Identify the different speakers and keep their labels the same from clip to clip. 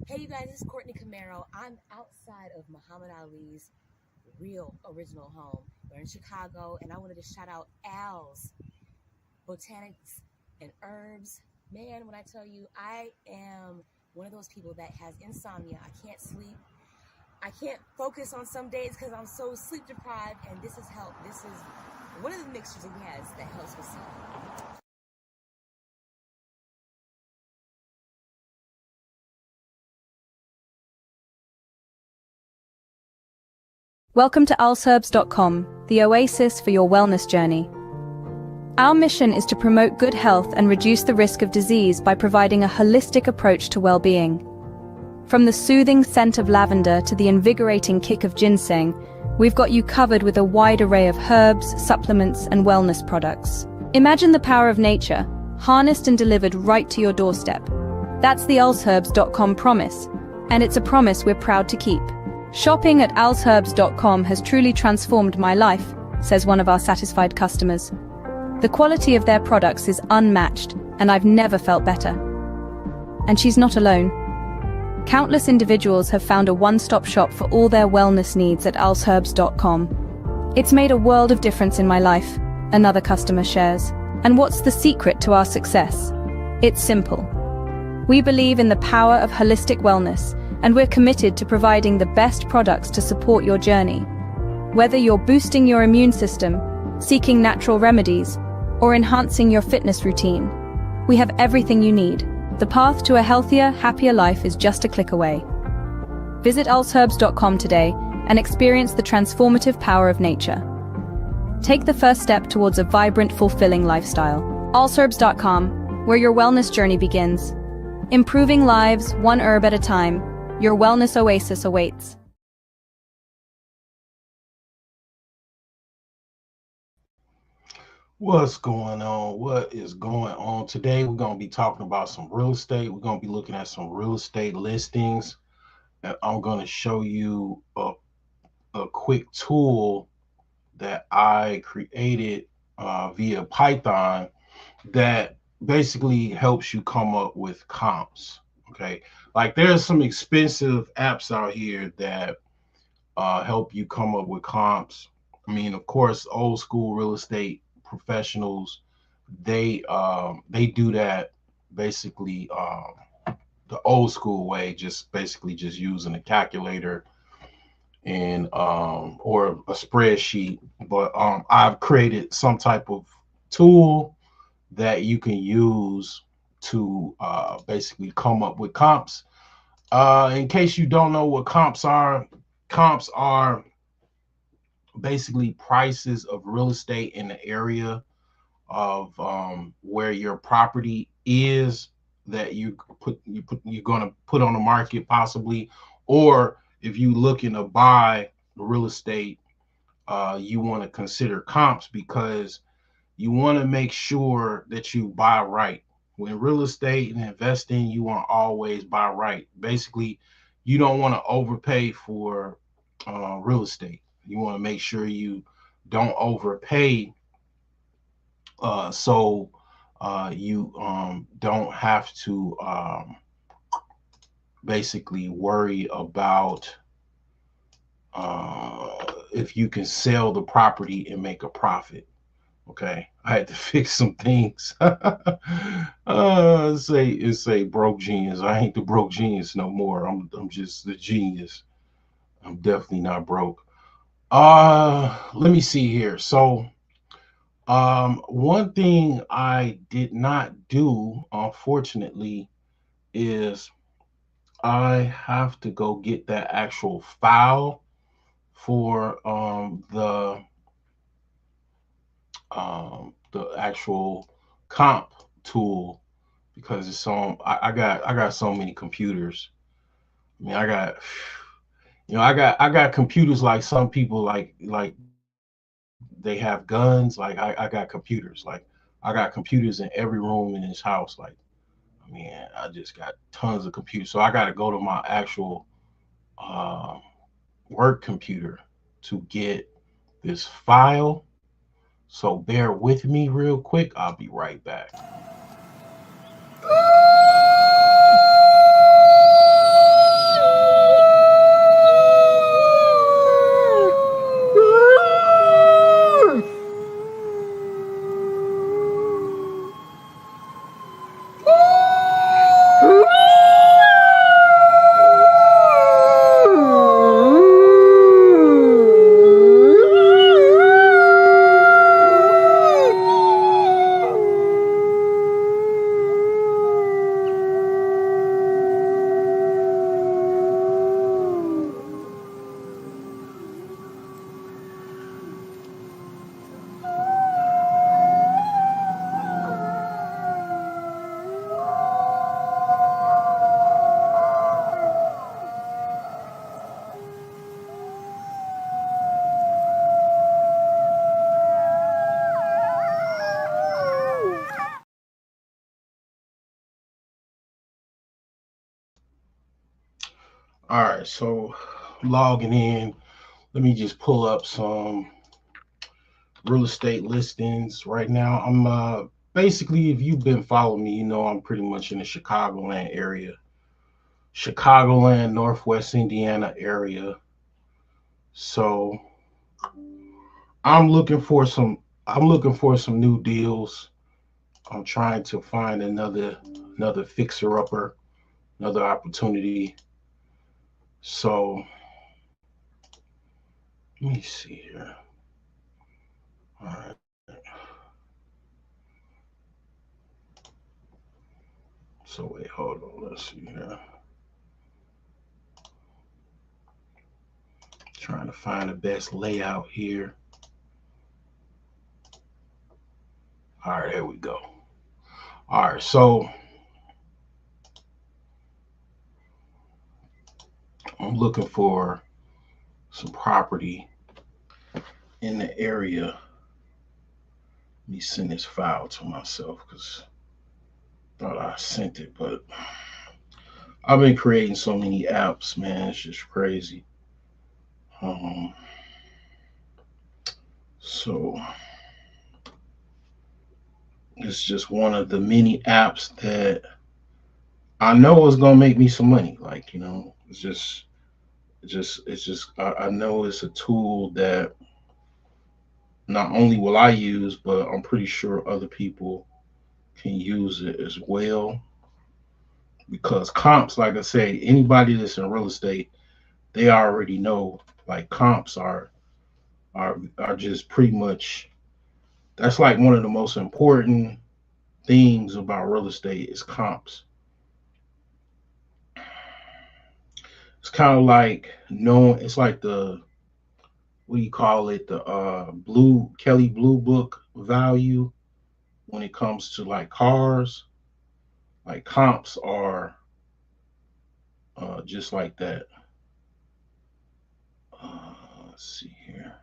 Speaker 1: Hey you guys, it's Courtney Camaro. I'm outside of Muhammad Ali's real original home. We're in Chicago, and I wanted to shout out Al's Botanics and Herbs. Man, when I tell you, I am one of those people that has insomnia. I can't sleep. I can't focus on some days because I'm so sleep deprived, and this has helped. This is one of the mixtures he has that helps with sleep.
Speaker 2: Welcome to alsherbs.com, the oasis for your wellness journey. Our mission is to promote good health and reduce the risk of disease by providing a holistic approach to well-being. From the soothing scent of lavender to the invigorating kick of ginseng, we've got you covered with a wide array of herbs, supplements, and wellness products. Imagine the power of nature, harnessed and delivered right to your doorstep. That's the alsherbs.com promise, and it's a promise we're proud to keep. Shopping at alsherbs.com has truly transformed my life, says one of our satisfied customers. The quality of their products is unmatched, and I've never felt better. And she's not alone. Countless individuals have found a one-stop shop for all their wellness needs at alsherbs.com. It's made a world of difference in my life, another customer shares. And what's the secret to our success? It's simple. We believe in the power of holistic wellness, and we're committed to providing the best products to support your journey. Whether you're boosting your immune system, seeking natural remedies, or enhancing your fitness routine, we have everything you need. The path to a healthier, happier life is just a click away. Visit alsherbs.com today and experience the transformative power of nature. Take the first step towards a vibrant, fulfilling lifestyle. alsherbs.com, where your wellness journey begins. Improving lives, one herb at a time. Your wellness oasis awaits.
Speaker 3: What's going on? What is going on? Today, we're going to be talking about some real estate. We're going to be looking at some real estate listings. And I'm going to show you a quick tool that I created via Python that basically helps you come up with comps. Okay. Like there's some expensive apps out here that help you come up with comps. I mean, of course, old school real estate professionals, they do that basically the old school way, just basically just using a calculator and or a spreadsheet. But I've created some type of tool that you can use to basically come up with comps. In case you don't know what comps are basically prices of real estate in the area of where your property is that you're going to put on the market possibly, or if you looking to buy real estate, you want to consider comps because you want to make sure that you buy right. When real estate and investing, you want to always buy right. Basically, you don't want to overpay for real estate. You want to make sure you don't overpay so you don't have to basically worry about if you can sell the property and make a profit. Okay, I had to fix some things. Say broke genius. I ain't the broke genius no more. I'm just the genius. I'm definitely not broke. Let me see here. So one thing I did not do, unfortunately, is I have to go get that actual file for the actual comp tool because it's on. I got so many computers. I mean, I got computers like some people like they have guns. Like I got computers. Like I got computers in every room in this house. Like I mean, I just got tons of computers. So I got to go to my actual uh, work computer to get this file. So bear with me real quick. I'll be right back. All right, so logging in. Let me just pull up some real estate listings right now. I'm basically, if you've been following me, you know I'm pretty much in the Chicagoland area, Chicagoland, Northwest Indiana area. So I'm looking for some. I'm looking for some new deals. I'm trying to find another fixer upper, another opportunity. So let me see here. All right. So wait, hold on. Let's see here. Trying to find the best layout here. All right, there we go. All right, so I'm looking for some property in the area. Let me send this file to myself because I thought I sent it, but I've been creating so many apps, man. It's just crazy. Um, so it's just one of the many apps that I know is gonna make me some money. Like, I know it's a tool that not only will I use, but I'm pretty sure other people can use it as well. Because comps, like I say, anybody that's in real estate, they already know like comps are just pretty much, that's like one of the most important things about real estate is comps. It's kind of like knowing, it's like the, what do you call it, the blue Kelly Blue Book value when it comes to like cars. Like comps are just like that. Let's see here,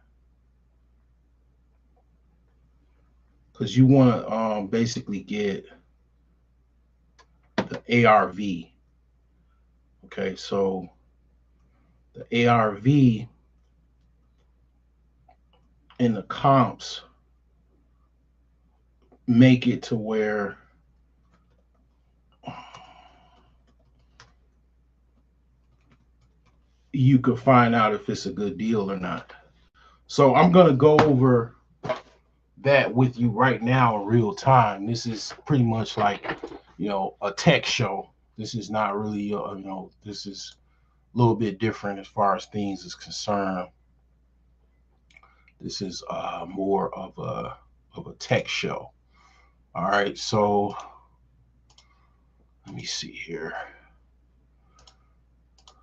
Speaker 3: because you want to basically get the ARV. Okay, so the ARV in the comps make it to where you could find out if it's a good deal or not. So I'm gonna go over that with you right now in real time. This is pretty much like, a tech show. This is not really, this is a little bit different as far as things is concerned. This is more of a tech show. All right, so let me see here.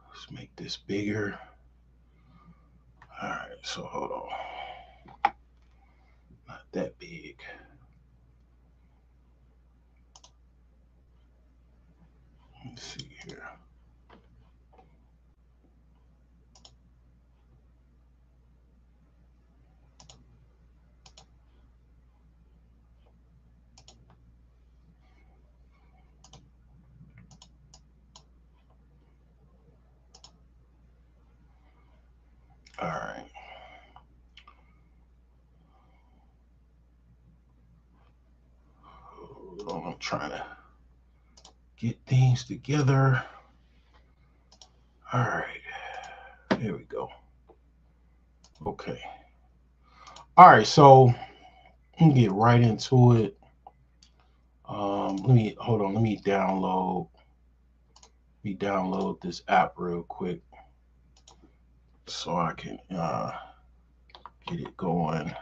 Speaker 3: Let's make this bigger. All right, so hold on. Not that big. Let's see here. All right. Hold on, I'm trying to get things together. All right. There we go. Okay. All right, so let me get right into it. Let me hold on. Let me download this app real quick so I can get it going.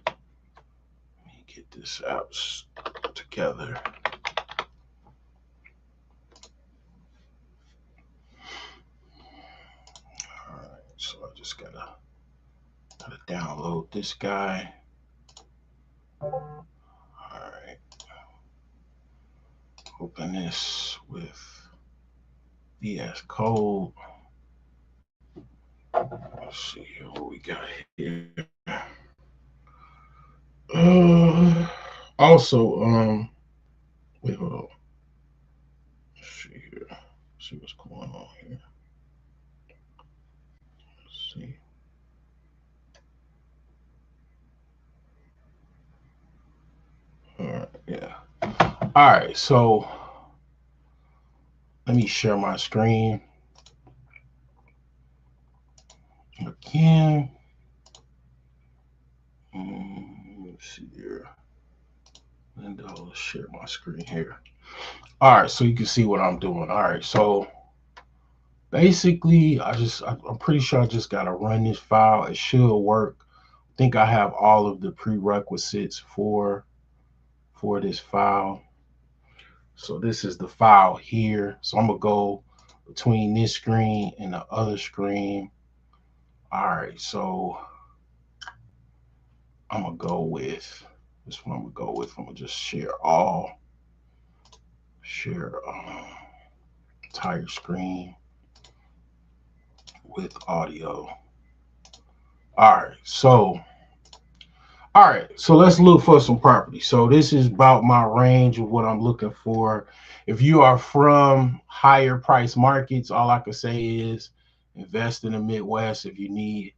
Speaker 3: Let me get this app together. All right, so I just gotta download this guy. All right, open this with VS Code. Let's see what we got here. Also, wait, hold on. Let's see here. See what's going on here. All right, so let me share my screen again. Let's see here. And I'll share my screen here. All right, so you can see what I'm doing. All right, so basically, I'm pretty sure I just gotta run this file. It should work. I think I have all of the prerequisites for this file. So this is the file here. So I'm gonna go between this screen and the other screen. All right, so I'm gonna go with this one. I'm gonna just share entire screen with audio. All right, so let's look for some property. So this is about my range of what I'm looking for. If you are from higher price markets, all I can say is invest in the Midwest. If you need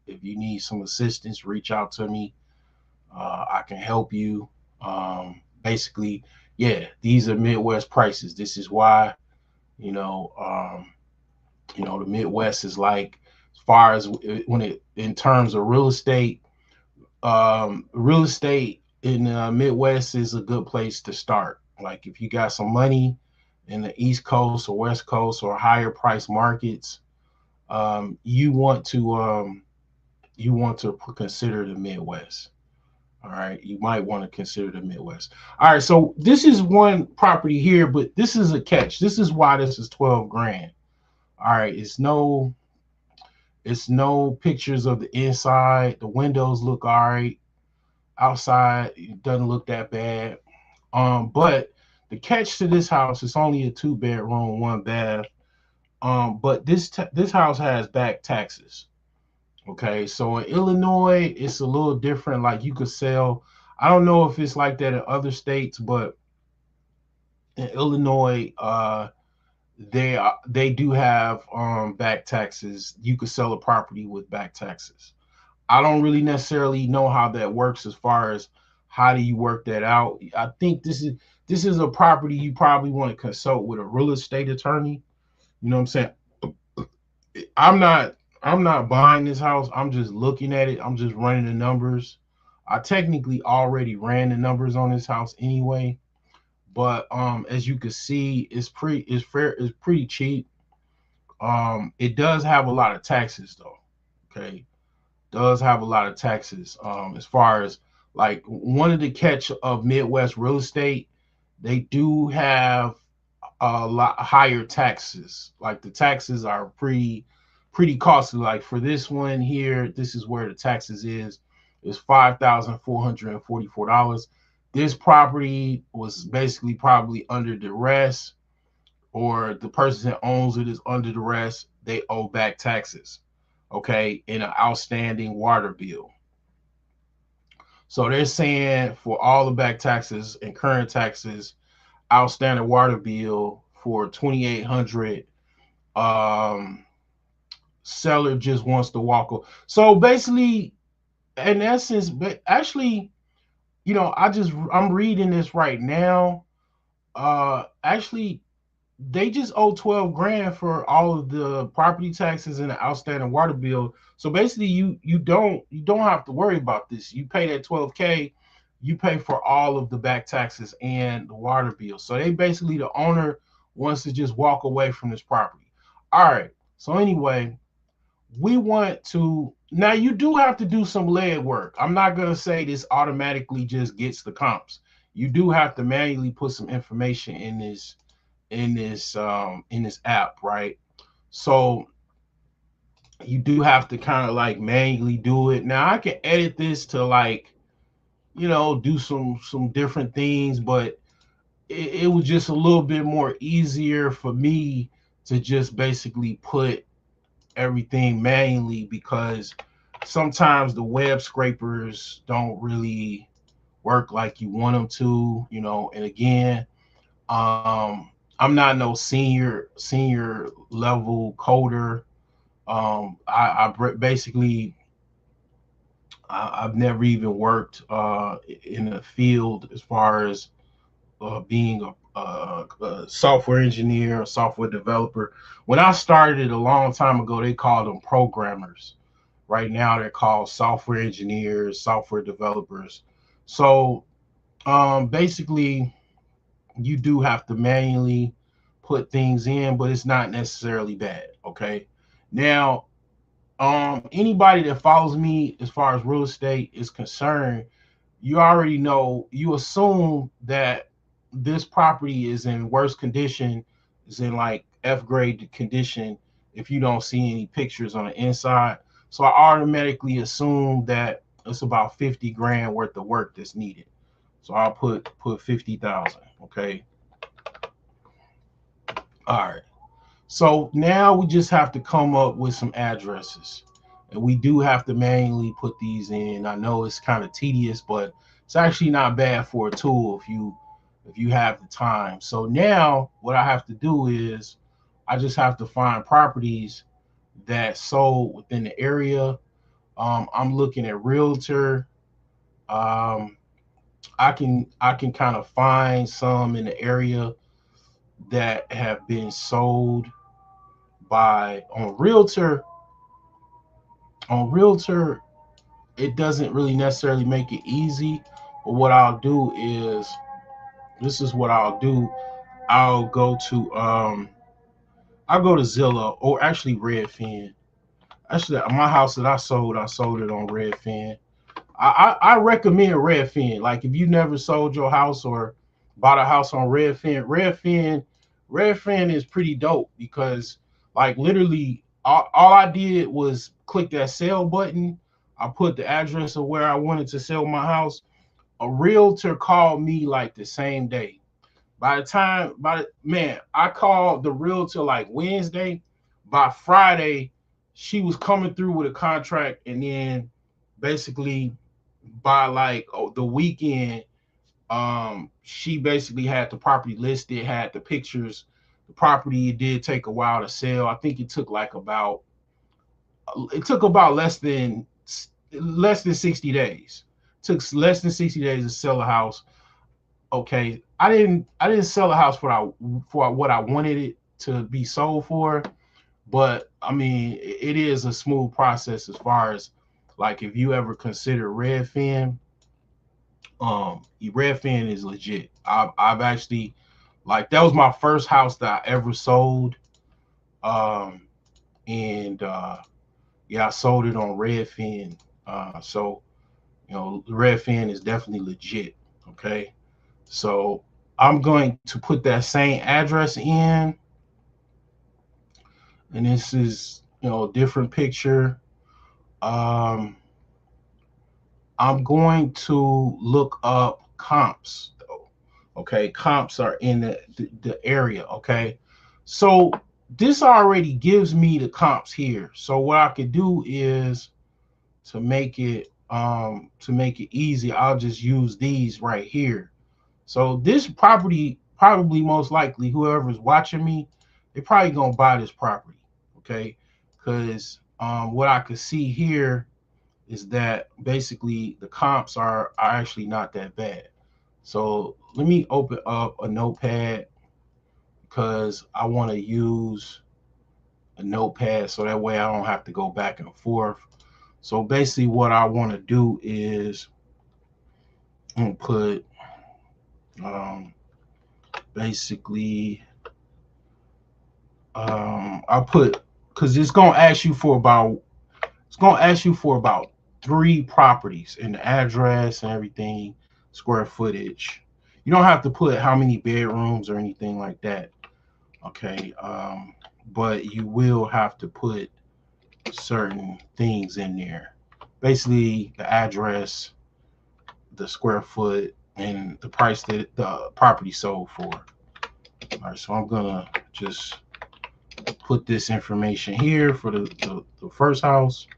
Speaker 3: some assistance, reach out to me. I can help you. Basically, yeah, these are Midwest prices. This is why, the Midwest is like, as far as in terms of real estate, real estate in the Midwest is a good place to start. Like if you got some money in the East Coast or West Coast or higher price markets, you want to consider the Midwest. All right, you might want to consider the Midwest. All right, so this is one property here, but this is a catch. This is why this is 12 grand. All right, it's no pictures of the inside. The windows look all right. Outside, it doesn't look that bad. But the catch to this house is only a 2-bedroom, 1 bath. But this house has back taxes. Okay, so in Illinois, it's a little different. Like you could sell. I don't know if it's like that in other states, but in Illinois, they do have back taxes. You could sell a property with back taxes. I don't really necessarily know how that works as far as how do you work that out. I think this is a property you probably want to consult with a real estate attorney. You know what I'm saying? I'm not buying this house. I'm just looking at it. I'm just running the numbers. I technically already ran the numbers on this house anyway, but as you can see, it's pretty cheap. It does have a lot of taxes though. Okay, does have a lot of taxes. As far as like one of the catch of Midwest real estate, they do have a lot higher taxes. Like the taxes are pretty costly. Like for this one here, this is where the taxes is $5,444. This property was basically probably under duress, or the person that owns it is under duress. They owe back taxes, okay, in an outstanding water bill. So they're saying for all the back taxes and current taxes, outstanding water bill for $2,800. Seller just wants to walk away. So basically, in essence, but actually, I'm reading this right now. Actually, they just owe 12 grand for all of the property taxes and the outstanding water bill. So basically, you don't have to worry about this. You pay that 12K, you pay for all of the back taxes and the water bill. So they basically, the owner wants to just walk away from this property. All right. So anyway, now you do have to do some leg work. I'm not going to say this automatically just gets the comps. You do have to manually put some information in this app, right? So you do have to kind of like manually do it. Now I can edit this to like, do some different things, but it was just a little bit more easier for me to just basically put everything manually, because sometimes the web scrapers don't really work like you want them to, and again, I'm not no senior level coder. I've never even worked in the field as far as being software engineer, a software developer. When I started a long time ago, they called them programmers. Right now, they're called software engineers, software developers. So basically, you do have to manually put things in, but it's not necessarily bad. Okay. Now, anybody that follows me as far as real estate is concerned, you already know, you assume that this property is in worse condition, is in like F grade condition if you don't see any pictures on the inside. So I automatically assume that it's about 50 grand worth of work that's needed. So I'll put 50,000. Okay. All right. So now we just have to come up with some addresses. And we do have to manually put these in. I know it's kind of tedious, but it's actually not bad for a tool if you have the time. So now what I have to do is I just have to find properties that sold within the area. I'm looking at Realtor. Um, I can kind of find some in the area that have been sold by on Realtor. On Realtor, it doesn't really necessarily make it easy. But what I'll do is, this is what I'll do. I'll go to Zillow, or actually Redfin. Actually, my house that I sold it on Redfin. I recommend Redfin. Like if you never sold your house or bought a house on Redfin is pretty dope because like literally all I did was click that sell button. I put the address of where I wanted to sell my house. A realtor called me like the same day. I called the realtor like Wednesday. By Friday, she was coming through with a contract, and then basically by like the weekend, she basically had the property listed, had the pictures. The property, it did take a while to sell. I think it took about less than 60 days. It took less than 60 days to sell a house. Okay, I didn't sell a house for what I wanted it to be sold for, but I mean it is a smooth process as far as like if you ever consider Redfin. Redfin is legit. I've actually, like, that was my first house that I ever sold. And yeah, I sold it on Redfin. So Redfin is definitely legit. Okay. So I'm going to put that same address in, and this is a different picture. I'm going to look up comps though. Okay, comps are in the area. Okay, so this already gives me the comps here. So what I could do is to make it easy, I'll just use these right here. So this property, probably most likely whoever's watching me, they're probably gonna buy this property. Okay, because what I could see here is that basically the comps are actually not that bad. So let me open up a notepad because I want to use a notepad so that way I don't have to go back and forth. So basically what I want to do is put basically I'll put, because it's going to ask you for about 3 properties and the address and everything, square footage. You don't have to put how many bedrooms or anything like that. Okay. But you will have to put certain things in there. Basically the address, the square foot, and the price that the property sold for. All right, so I'm gonna just put this information here for the first house.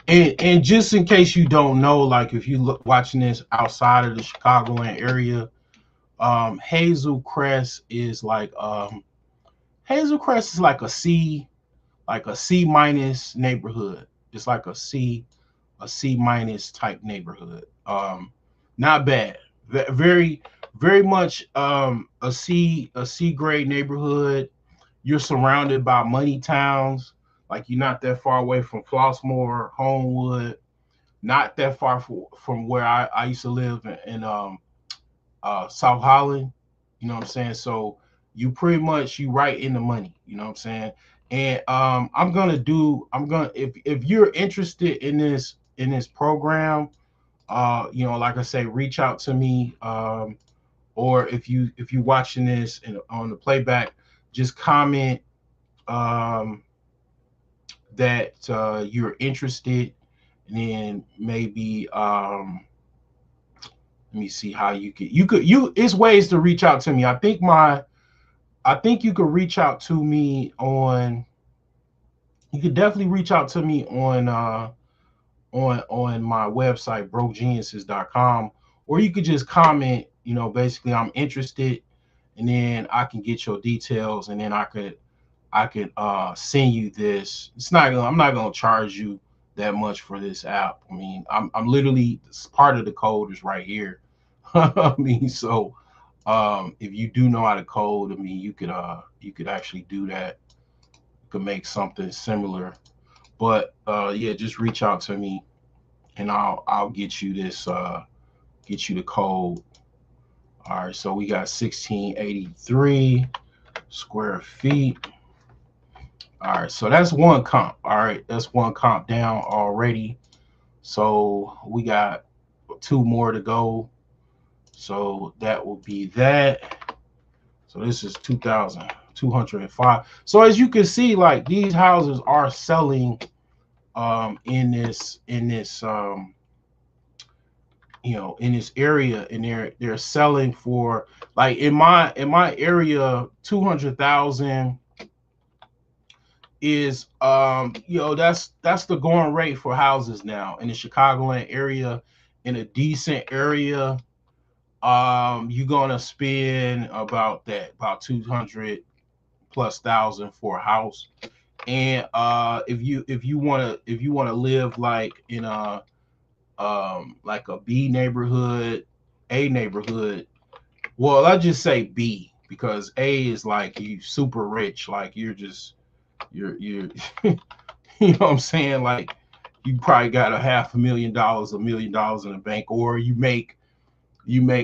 Speaker 3: And just in case you don't know, like if you watching this outside of the Chicagoland area, Hazel Crest is like a C minus neighborhood. It's like a C minus type neighborhood. Not bad, very, very much a C grade neighborhood. You're surrounded by money towns. Like you're not that far away from Flossmoor, Homewood, not that far from where I used to live in South Holland. You know what I'm saying? So you pretty much you right in the money. You know what I'm saying? And I'm gonna if you're interested in this program, you know, like I say, reach out to me. Or if you watching this on the playback, just comment that you're interested, and then maybe let me see how it's ways to reach out to me. I think you could reach out to me on you could definitely reach out to me on my website brokegeniuses.com, or you could just comment, you know, basically I'm interested, and then I can get your details, and then I could send you this. I'm not gonna charge you that much for this app. I mean, I'm literally, part of the code is right here. I mean, so if you do know how to code, I mean, you could actually do that. You could make something similar. But yeah, just reach out to me, and I'll get you this get you the code. All right, so we got 1683 square feet. All right, so that's one comp. All right, that's one comp down already. So we got 2 more to go. So that will be that. So this is 2,205. So as you can see, like these houses are selling in this you know, in this area, and they're selling for, like in my area, 200,000 is you know, that's the going rate for houses now in the Chicagoland area. In a decent area, you're gonna spend about 200 plus thousand for a house. And if you want to live like in a like a B neighborhood, A neighborhood, well, I just say B, because A is like you super rich, like you're you know what I'm saying, like you probably got $500,000, $1 million in the bank, or you make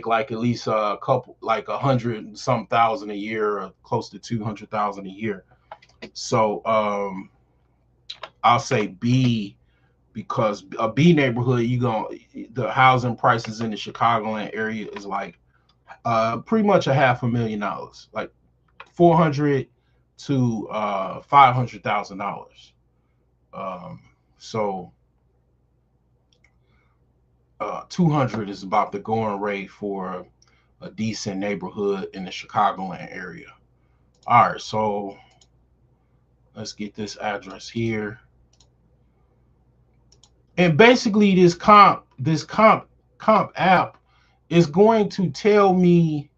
Speaker 3: like at least a couple, like 100 some thousand a year, or close to 200,000 a year. So I'll say B, because a B neighborhood, the housing prices in the Chicagoland area is like pretty much $500,000, like 400 to $500,000. So 200 is about the going rate for a decent neighborhood in the Chicagoland area. All right, so let's get this address here. And basically this comp app is going to tell me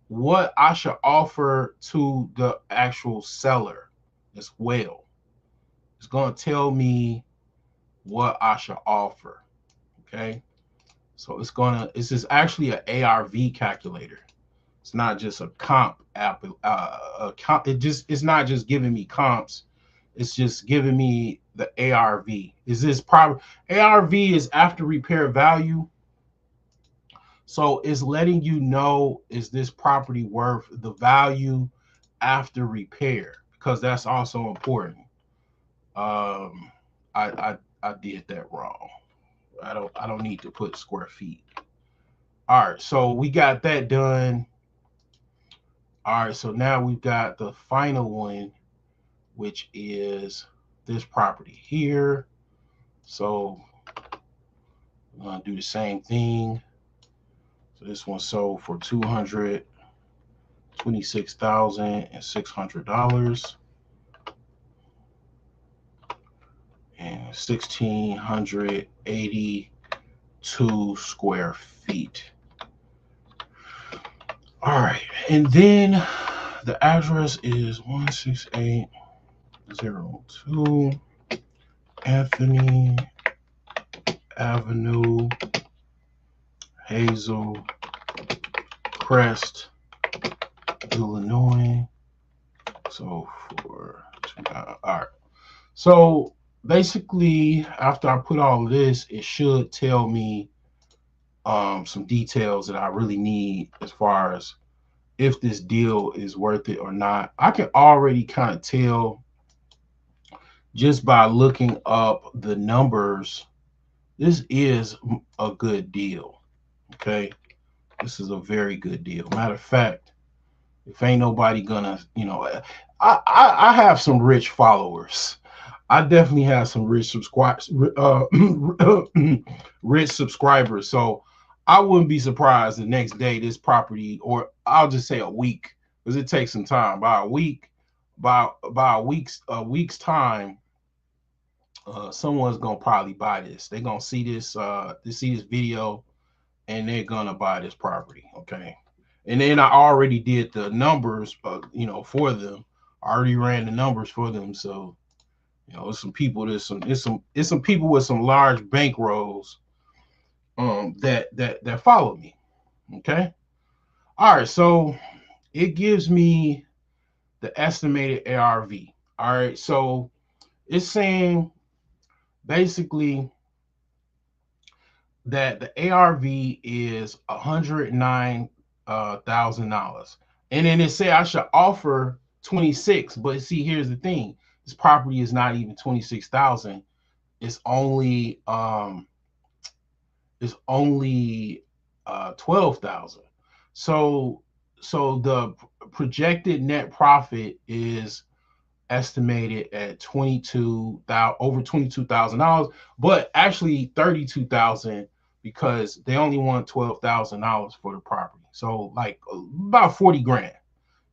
Speaker 3: what I should offer to the actual seller as well. It's going to tell me what I should offer. Okay, so this is actually an ARV calculator. It's not just a comp app. It's not just giving me comps. It's just giving me the ARV. Is this proper? ARV is after repair value. So it's letting you know, is this property worth the value after repair? Because that's also important. I did that wrong. I don't need to put square feet. All right, so we got that done. All right, so now we've got the final one, which is this property here. So I'm gonna do the same thing. So this one sold for $226,600 and 1,682 square feet. All right, and then the address is 16802 Anthony Avenue, Hazel Crest, Illinois. So all right. So basically, after I put all of this, it should tell me some details that I really need as far as if this deal is worth it or not. I can already kind of tell just by looking up the numbers. This is a good deal. Okay, this is a very good deal. Matter of fact, if ain't nobody gonna, I have some rich followers. I definitely have some rich rich subscribers. So I wouldn't be surprised the next day this property, or I'll just say a week, because it takes some time. By a week's time, someone's gonna probably buy this. They're gonna see this video, and they're gonna buy this property. Okay. And then I already did the numbers, for them. I already ran the numbers for them. So, there's some people, there's some people with some large bankrolls that follow me. Okay. All right. So it gives me the estimated ARV. All right. So it's saying basically that the ARV is $109,000, and then it say I should offer 26. But see, here's the thing: this property is not even 26,000. It's only 12,000. So the projected net profit is estimated at over $22,000, but actually 32,000, because they only want $12,000 for the property. So like about 40 grand.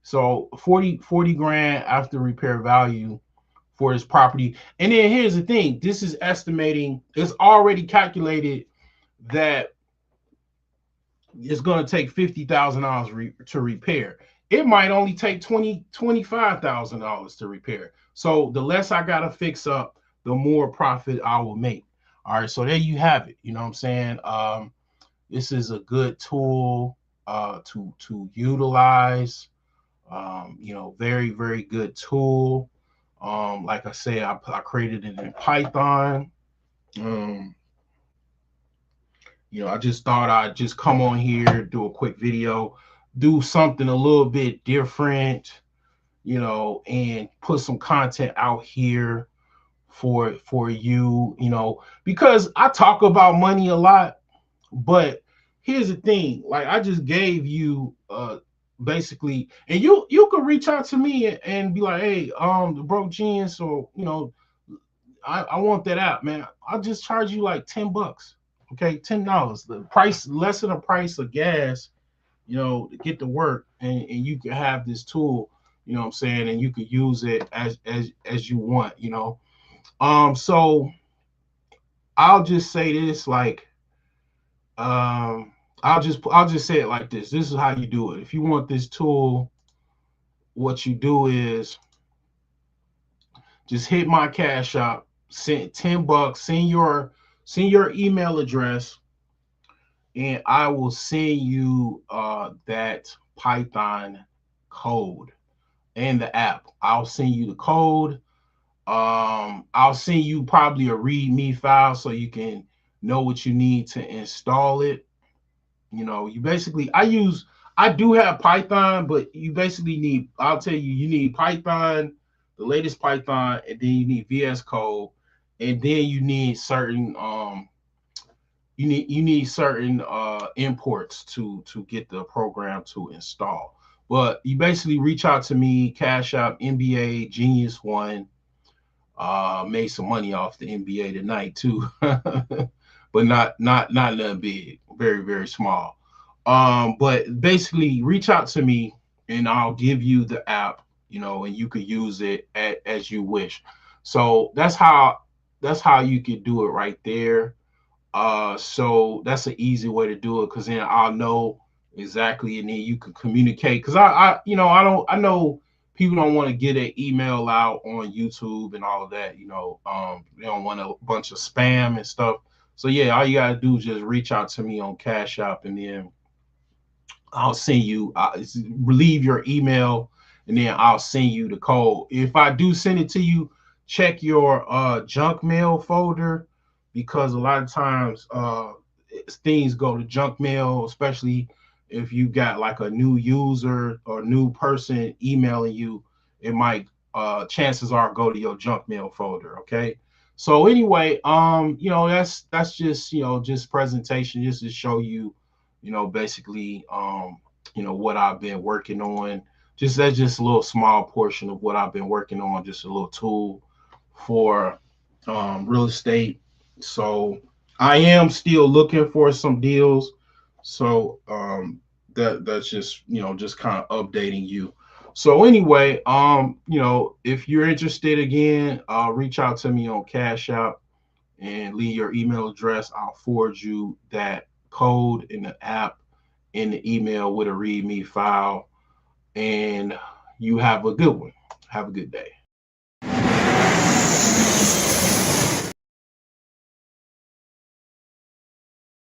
Speaker 3: So 40 grand after repair value for this property. And then here's the thing: this is estimating, it's already calculated that it's going to take $50,000 to repair. It might only take $25,000 to repair. So the less I got to fix up, the more profit I will make. All right. So there you have it. You know what I'm saying? This is a good tool to utilize. Very, very good tool. Like I said, I created it in Python. I just thought I'd just come on here, do a quick video, do something a little bit different, and put some content out here for you, because I talk about money a lot. But here's the thing: like, I just gave you basically, and you can reach out to me and be like, hey, the Broke Genius, or I want that app, man. I'll just charge you like $10. Okay, $10. The price, less than the price of gas, to get to work, and you can have this tool, you know what I'm saying, and you could use it as you want, so I'll just say this, like, I'll just say it like this. This is how you do it. If you want this tool, what you do is just hit my Cash App, send $10, send your email address, and I will send you that Python code and the app. I'll send you the code. I'll send you probably a README file so you can know what you need to install it. You basically, I do have Python, but you basically need, I'll tell you, you need Python, the latest Python, and then you need VS Code, and then you need certain certain imports to get the program to install. But you basically reach out to me, Cash App, NBA Genius One. Made some money off the NBA tonight too, but not nothing big, very, very small. But basically reach out to me and I'll give you the app, and you can use it as you wish. So that's how you could do it right there. So that's an easy way to do it, because then I'll know exactly, and then you can communicate. Because I know people don't want to get an email out on YouTube and all of that. They don't want a bunch of spam and stuff. So yeah, all you gotta do is just reach out to me on Cash App, and then I'll send you, leave your email, and then I'll send you the code. If I do send it to you, check your junk mail folder, because a lot of times things go to junk mail, especially if you got like a new user or new person emailing you. It might, chances are, go to your junk mail folder. Okay. So anyway, that's just, just presentation, just to show you, basically, what I've been working on. That's just a little small portion of what I've been working on, just a little tool for real estate. So I am still looking for some deals. So that's just, just kind of updating you. So anyway, if you're interested, again, reach out to me on Cash App and leave your email address. I'll forward you that code in the app, in the email, with a README file. And you have a good one. Have a good day.